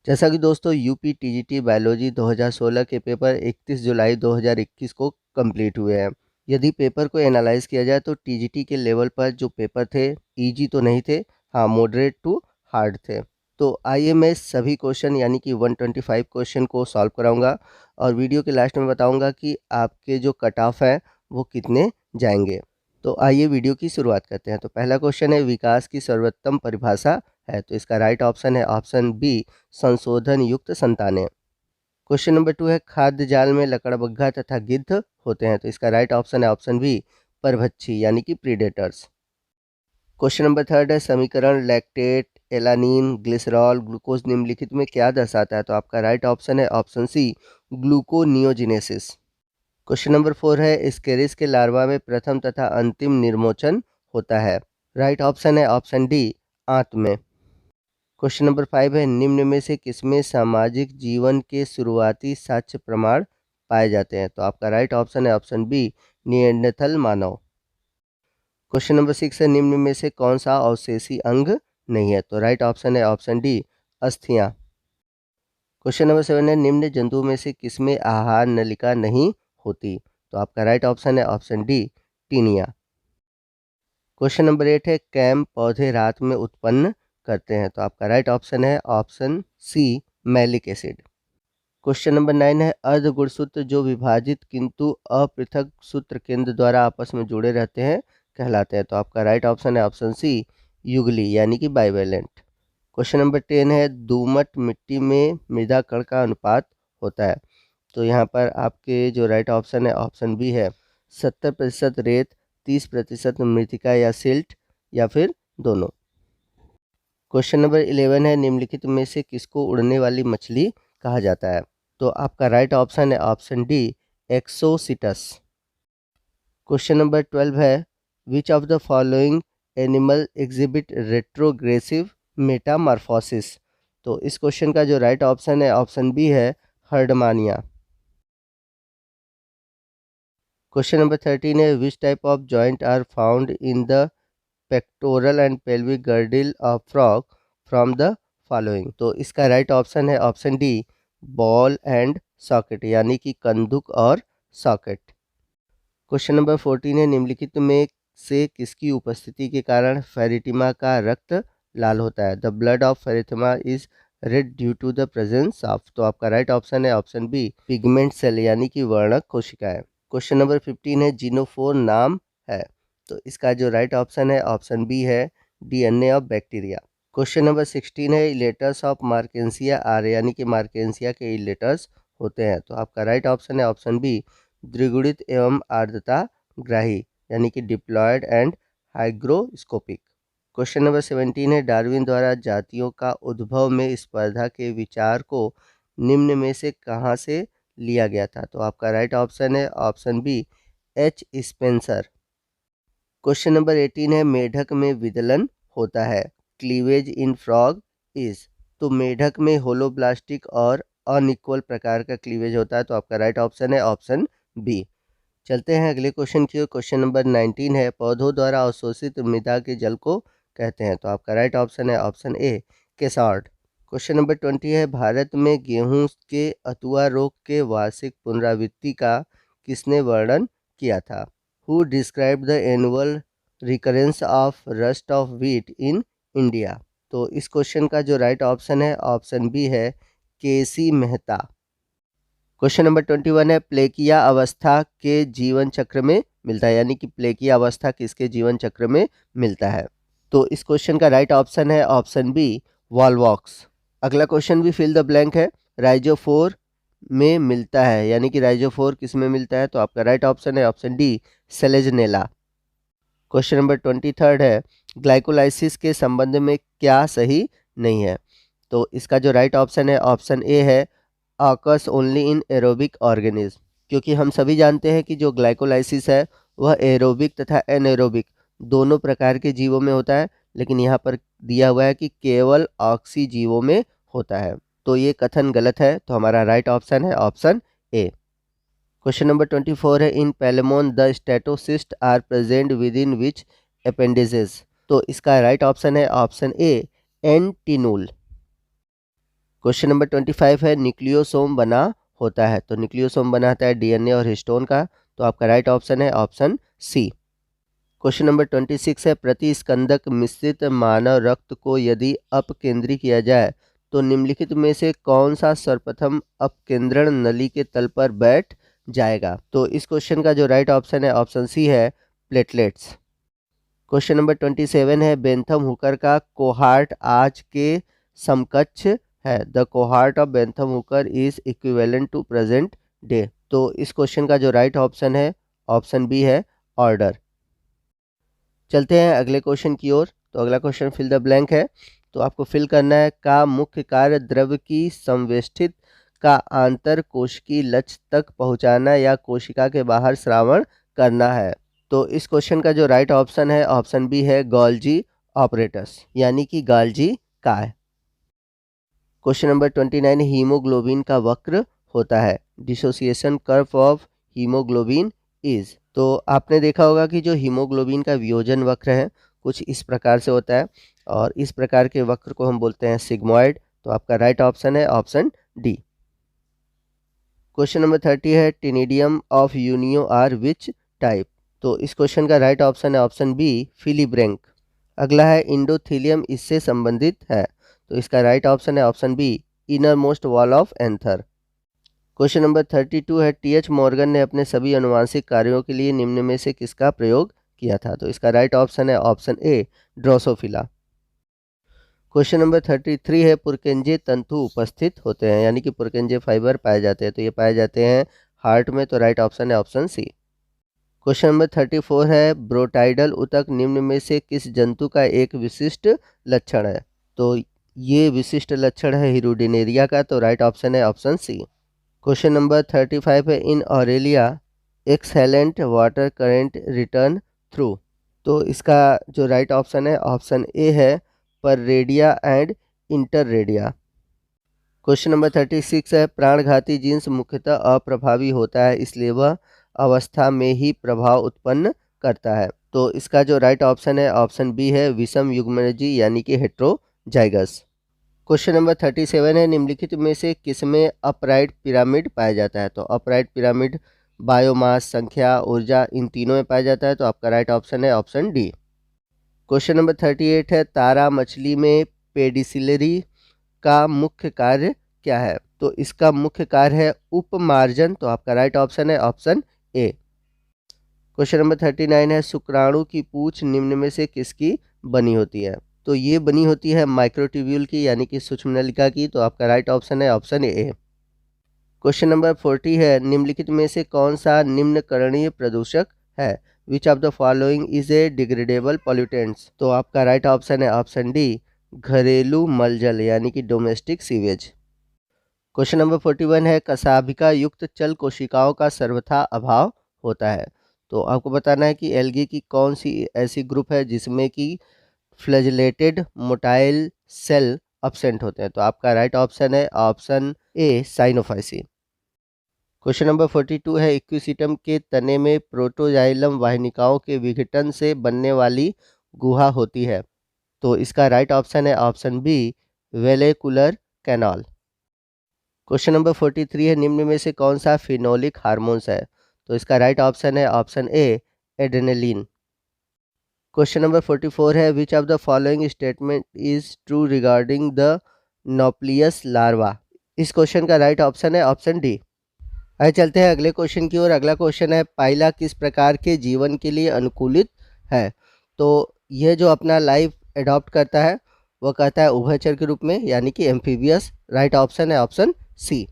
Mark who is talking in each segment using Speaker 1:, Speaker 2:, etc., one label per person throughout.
Speaker 1: जैसा कि दोस्तों यूपी टीजीटी बायोलॉजी 2016 के पेपर 31 जुलाई 2021 को कंप्लीट हुए हैं। यदि पेपर को एनालाइज किया जाए तो टीजीटी के लेवल पर जो पेपर थे इजी तो नहीं थे, हाँ मॉडरेट टू हार्ड थे। तो आइए मैं सभी क्वेश्चन यानी कि 125 क्वेश्चन को सॉल्व कराऊंगा और वीडियो के लास्ट में बताऊंगा कि आपके जो कट ऑफ है वो कितने जाएंगे। तो आइए वीडियो की शुरुआत करते हैं। तो पहला क्वेश्चन है, विकास की सर्वोत्तम परिभाषा है। तो इसका राइट ऑप्शन है ऑप्शन बी, संशोधन युक्त संतानें। क्वेश्चन नंबर 2 है, खाद्य जाल में लकड़बग्घा तथा गिद्ध होते हैं। तो इसका राइट ऑप्शन है ऑप्शन बी, परभक्षी यानी कि प्रीडेटर्स। क्वेश्चन नंबर 3 है, समीकरण लैक्टेट, एलानीन, ग्लिसरॉल, ग्लूकोज निम्नलिखित में क्या दर्शाता है। तो आपका राइट ऑप्शन है ऑप्शन सी, ग्लूकोनियोजिनेसिस। क्वेश्चन नंबर 4 है, स्केरिस के लार्वा में प्रथम तथा अंतिम निर्मोचन होता है। राइट ऑप्शन है ऑप्शन डी, आंत में। क्वेश्चन नंबर 5 है, निम्न में से किसमें सामाजिक जीवन के शुरुआती साक्ष्य प्रमाण पाए जाते हैं। तो आपका राइट ऑप्शन है ऑप्शन बी, निएंडरथल मानव। क्वेश्चन नंबर 6 है, निम्न में से कौन सा अवशेषी अंग नहीं है। तो राइट ऑप्शन है ऑप्शन डी, अस्थियां। क्वेश्चन नंबर 7 है, निम्न जंतुओं में से किसमें आहार नलिका नहीं होती। तो आपका राइट ऑप्शन है option D, Taenia. Question number 8 है, कैम पौधे रात में उत्पन्न करते हैं। तो आपका राइट ऑप्शन है option C, malic acid. Question number 9 है, अर्ध गुणसूत्र जो विभाजित किंतु अपृथक सूत्र केंद्र द्वारा आपस में जुड़े रहते हैं कहलाते हैं। तो आपका राइट ऑप्शन है ऑप्शन सी, युगली यानी कि बाइवेलेंट। क्वेश्चन नंबर 10 है, दोमट मिट्टी में मृदा कण का अनुपात होता है। तो यहाँ पर आपके जो राइट ऑप्शन है ऑप्शन बी है, 70% रेत, 30% मृतिका या सिल्ट या फिर दोनों। क्वेश्चन नंबर 11 है, निम्नलिखित में से किसको उड़ने वाली मछली कहा जाता है। तो आपका राइट ऑप्शन है option D, Exocoetus. Question number 12 है, which of the following animal exhibit retrogressive metamorphosis. तो इस क्वेश्चन का जो राइट ऑप्शन है ऑप्शन बी है, हर्डमानिया। क्वेश्चन नंबर 13 है, which type of joint are found in the pectoral and pelvic girdle of frog from the following. तो इसका right option है option D, ball and socket यानी कि कंदुक और socket. Question number 14 है, निम्नलिखित में से किसकी उपस्थिति के कारण फेरिटिमा का रक्त लाल होता है। The blood of Pheretima is red due to the presence of. तो आपका राइट ऑप्शन है ऑप्शन बी, पिगमेंट सेल यानी कि वर्णक कोशिकाएं। क्वेश्चन नंबर 15 है, जीनोफोर नाम है। तो इसका जो राइट ऑप्शन है ऑप्शन बी है, DNA of bacteria. Question number 16 है, इलेटर्स ऑफ मार्केंसिया आर यानी कि मार्केंसिया के इलेटर्स होते हैं। तो आपका राइट ऑप्शन है ऑप्शन बी, द्विगुणित एवं आर्द्रता ग्राही यानी कि diploid and hygroscopic. Question number 17 है, डार्विन द्वारा जातियों का उद्भव में स्पर्धा के विचार को निम्न में से कहाँ से लिया गया था। तो आपका राइट ऑप्शन है option B, H Spencer. Question number 18 है, मेढक में विदलन होता है। Cleavage in frog is. तो मेढक में होलोब्लास्टिक और अनइक्वल प्रकार का क्लीवेज होता है। तो आपका राइट ऑप्शन है ऑप्शन बी। चलते हैं अगले क्वेश्चन की ओर। क्वेश्चन नंबर 19 है, पौधों द्वारा अवशोषित मृदा के जल को कहते हैं। तो आपका राइट ऑप्शन है ऑप्शन ए, केसॉर्ड। क्वेश्चन नंबर 20 है, भारत में गेहूं के अतुआ रोग के वार्षिक पुनरावृत्ति का किसने वर्णन किया था। Who describe the annual recurrence of rust of wheat in India. तो इस क्वेश्चन का जो राइट ऑप्शन है ऑप्शन बी है, केसी मेहता। क्वेश्चन नंबर 21 है, प्लेकिया अवस्था के जीवन चक्र में मिलता है यानी कि प्लेकिया अवस्था किसके जीवन चक्र में मिलता है। तो इस क्वेश्चन का राइट ऑप्शन है ऑप्शन बी, वॉलवॉक्स। अगला क्वेश्चन भी फिल द ब्लैंक है, राइजोफोर में मिलता है यानी कि राइजोफोर किस में मिलता है। तो आपका राइट ऑप्शन है ऑप्शन डी, सेलेजनेला। क्वेश्चन नंबर 23 है, ग्लाइकोलाइसिस के संबंध में क्या सही नहीं है। तो इसका जो राइट ऑप्शन है ऑप्शन ए है, occurs only in aerobic organism. क्योंकि हम सभी जानते हैं कि जो ग्लाइकोलाइसिस है वह एरोबिक तथा एनएरोबिक दोनों प्रकार के जीवों में होता है, लेकिन यहाँ पर दिया हुआ है कि केवल ऑक्सी जीवों में होता है। तो ये कथन गलत है। तो हमारा राइट ऑप्शन है ऑप्शन ए। क्वेश्चन नंबर 24 है, in Palaemon the statocyst are present within which appendages. तो इसका राइट ऑप्शन है option a, antennule. Question number 25 है न्यूक्लियोसोम बना होता है। तो न्यूक्लियोसोम बना होता है डीएनए और हिस्टोन का। तो आपका राइट ऑप्शन है ऑप्शन सी। क्वेश्चन नंबर 26 है प्रतिस्कंदक मिश्रित मानव रक्त को यदि अपकेंद्री किया जाए तो निम्नलिखित में से कौन सा सर्वप्रथम अपकेंद्रण नली के तल पर बैठ जाएगा। तो इस क्वेश्चन का जो राइट ऑप्शन है ऑप्शन सी है प्लेटलेट्स। क्वेश्चन नंबर 27 है बेंथम हुकर का कोहार्ट आज के समकक्ष है। The cohort of Bentham Hooker is equivalent to present day. तो इस क्वेश्चन का जो राइट ऑप्शन है ऑप्शन बी है ऑर्डर। चलते हैं अगले क्वेश्चन की ओर। तो अगला क्वेश्चन फिल द ब्लैंक है। तो आपको फिल करना है का मुख्य कार्य द्रव्य की संवेष्टित का आंतर कोशिकीय लक्ष्य तक पहुंचाना या कोशिका के बाहर श्रावण करना है। तो इस क्वेश्चन का जो राइट ऑप्शन है ऑप्शन बी है गोल्जी ऑपरेटस यानी कि गाल्जी काय। क्वेश्चन नंबर 29 हीमोग्लोबिन का वक्र होता है। Dissociation curve of haemoglobin is. तो आपने देखा होगा कि जो हीमोग्लोबिन का वियोजन वक्र है कुछ इस प्रकार से होता है और इस प्रकार के वक्र को हम बोलते हैं सिग्मॉइड। तो आपका राइट ऑप्शन है ऑप्शन डी। क्वेश्चन नंबर 30 है ctenidium of Unio are which type. तो इस क्वेश्चन का राइट ऑप्शन है ऑप्शन बी फिलीब्रैंक। अगला है इंडोथीलियम इससे संबंधित है। तो इसका राइट ऑप्शन है option b inner most wall of anther. Question number 32 है टीएच मॉर्गन ने अपने सभी अनुवांशिक कार्यों के लिए निम्न में से किसका प्रयोग किया था। तो इसका राइट ऑप्शन है ऑप्शन ए ड्रोसोफिला। क्वेश्चन नंबर 33 है पुरकेंजे तंतु उपस्थित होते हैं यानी कि पुरकेंजे फाइबर पाए जाते हैं। तो ये पाए जाते हैं हार्ट में। तो राइट ऑप्शन है ऑप्शन सी। क्वेश्चन नंबर 34 है ब्रोटाइडल उतक निम्न में से किस जंतु का एक विशिष्ट लक्षण है। तो ये विशिष्ट लक्षण है हिरुडिनेरिया का। तो राइट ऑप्शन है ऑप्शन सी। क्वेश्चन नंबर 35 है in Aurelia excellent water current return through. तो इसका जो राइट ऑप्शन है ऑप्शन ए है perradia and interradia. Question number 36 है प्राणघाती जीन्स मुख्यतः अप्रभावी होता है इसलिए वह अवस्था में ही प्रभाव उत्पन्न करता है। तो इसका जो राइट ऑप्शन है ऑप्शन बी है विषम युग्मनजी यानी कि हेट्रोजाइगस। क्वेश्चन नंबर 37 है निम्नलिखित में से किसमें अपराइट पिरामिड पाया जाता है। तो अपराइट पिरामिड बायोमास संख्या ऊर्जा इन तीनों में पाया जाता है। तो आपका राइट ऑप्शन है ऑप्शन डी। क्वेश्चन नंबर 38 है तारा मछली में पेडिसिलरी का मुख्य कार्य क्या है। तो इसका मुख्य कार्य है उपमार्जन। तो आपका राइट ऑप्शन है ऑप्शन ए। क्वेश्चन नंबर 39 है शुक्राणु की पूंछ निम्न में से किसकी बनी होती है। तो ये बनी होती है माइक्रोट्यूब्यूल की यानी कि सूक्ष्म नलिका की। तो आपका राइट ऑप्शन है ऑप्शन ए। क्वेश्चन नंबर 40 है निम्नलिखित में से कौन सा निम्नकरणीय प्रदूषक है। Which of the following is a degradable pollutants. तो आपका राइट ऑप्शन है ऑप्शन डी घरेलू मलजल यानी कि डोमेस्टिक सीवेज। क्वेश्चन नंबर 41 है कसाभिका युक्त चल कोशिकाओं का सर्वथा अभाव होता है। तो आपको बताना है कि एल्गी की कौन सी ऐसी ग्रुप है जिसमें कि फ्लैजेलेटेड मोटाइल सेल अब्सेंट होते हैं। तो आपका राइट ऑप्शन है ऑप्शन ए साइनोफाइसी। क्वेश्चन नंबर 42 है इक्विसिटम के तने में प्रोटोजाइलम वाहिनिकाओं के विघटन से बनने वाली गुहा होती है। तो इसका राइट ऑप्शन है option b vallecular canal. Question number 43 है निम्न में से कौन सा फिनोलिक हार्मोन्स है। तो इसका राइट ऑप्शन है option a adrenaline. Question number 44 है which of the following statement is true regarding the nauplius larva. इस क्वेश्चन का राइट ऑप्शन है ऑप्शन डी। आइए चलते हैं अगले क्वेश्चन की ओर। अगला क्वेश्चन है पाइला किस प्रकार के जीवन के लिए अनुकूलित है। तो यह जो अपना लाइफ एडॉप्ट करता है वह कहता है उभयचर के रूप में यानी कि एम्फीबियस। राइट ऑप्शन है ऑप्शन सी।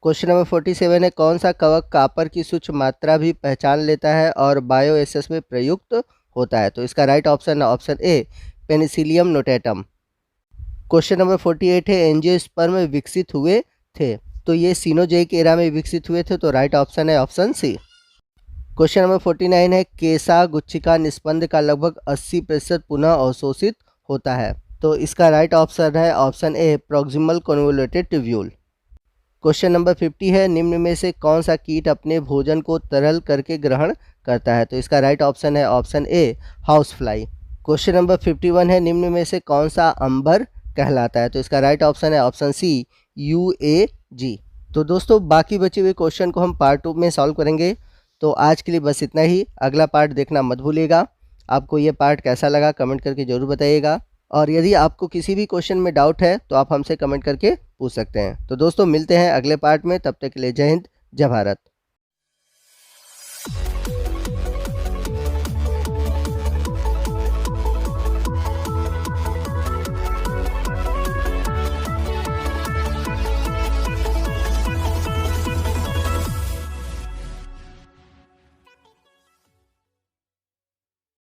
Speaker 1: क्वेश्चन नंबर 47 है कौन सा कवक कापर की सूक्ष्म मात्रा भी पहचान लेता है और बायोएसएस में प्रयुक्त होता है। तो इसका राइट ऑप्शन है ऑप्शन ए पेनिसिलियम नोटेटम। क्वेश्चन नंबर 48 है एंजियोस्पर्म विकसित हुए थे। तो ये सीनोजोइक एरा में विकसित हुए थे। तो राइट ऑप्शन है ऑप्शन सी। क्वेश्चन नंबर 49 है केसा गुच्छिका निस्पंद का लगभग 80% पुनः अवशोषित होता है। तो इसका राइट ऑप्शन है ऑप्शन ए proximal convoluted tubule. Question number 50 है निम्न में से कौन सा कीट अपने भोजन को तरल करके ग्रहण करता है। तो इसका राइट ऑप्शन है option a house fly. Question number 51 है निम्न में से कौन सा अंबर कहलाता है। तो इसका राइट ऑप्शन है ऑप्शन सी UAG। तो दोस्तों बाकी बचे हुए क्वेश्चन को हम पार्ट 2 में सॉल्व करेंगे। तो आज के लिए बस इतना ही, अगला पार्ट देखना मत भूलिएगा। आपको ये पार्ट कैसा लगा कमेंट करके ज़रूर बताइएगा, और यदि आपको किसी भी क्वेश्चन में डाउट है तो आप हमसे कमेंट करके पूछ सकते हैं। तो दोस्तों मिलते हैं अगले पार्ट में, तब तक के लिए जय हिंद, जय भारत।